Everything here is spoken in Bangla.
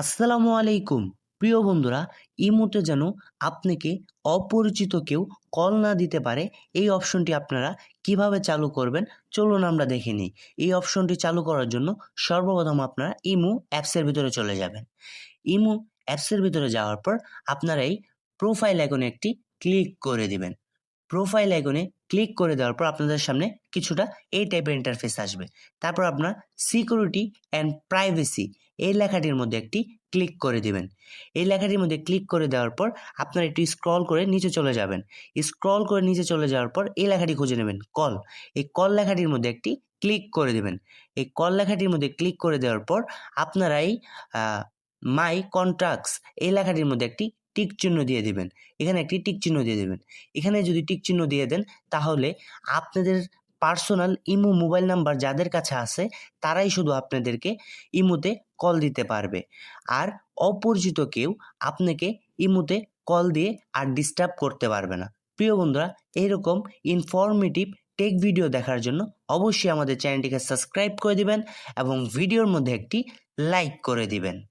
আসসালামু আলাইকুম প্রিয় বন্ধুরা। ইমোতে যেন আপনাকে অপরিচিত কেউ কল না দিতে পারে, এই অপশনটি আপনারা কিভাবে চালু করবেন চলুন আমরা দেখে নিই। এই অপশনটি চালু করার জন্য সর্বপ্রথম আপনারা ইমো অ্যাপসের ভিতরে চলে যাবেন। ইমো অ্যাপসের ভিতরে যাওয়ার পর আপনারা এই প্রোফাইল আইকনে একটি ক্লিক করে দিবেন। প্রোফাইল আইকনে ক্লিক করে দেওয়ার পর আপনাদের সামনে কিছুটা এই টাইপের ইন্টারফেস আসবে। তারপর আপনার সিকিউরিটি অ্যান্ড প্রাইভেসি এই লেখাটির মধ্যে একটি ক্লিক করে দিবেন। এই লেখাটির মধ্যে ক্লিক করে দেওয়ার পর আপনারা একটু স্ক্রল করে নিচে চলে যাবেন। স্ক্রল করে নিচে চলে যাওয়ার পর এই লেখাটি খুঁজে নেবেন, কল। এই কল লেখাটির মধ্যে একটি ক্লিক করে দিবেন। এই কল লেখাটির মধ্যে ক্লিক করে দেওয়ার পর আপনারা এই মাই কন্ট্যাক্টস এই লেখাটির মধ্যে একটি টিক চিহ্ন দিয়ে দিবেন। এখানে একটি টিক চিহ্ন দিয়ে দেবেন। এখানে যদি টিক চিহ্ন দিয়ে দেন তাহলে আপনাদের পার্সোনাল ইমো মোবাইল নাম্বার যাদের কাছে আছে তারাই শুধু আপনাদেরকে ইমোতে কল দিতে পারবে। আর অপরিচিত কেউ আপনাকে ইমোতে কল দিয়ে আর ডিস্টার্ব করতে পারবে না। প্রিয় বন্ধুরা, এইরকম ইনফরমেটিভ টেক ভিডিও দেখার জন্য অবশ্যই আমাদের চ্যানেলটিকে সাবস্ক্রাইব করে দিবেন এবং ভিডিওর মধ্যে একটি লাইক করে দিবেন।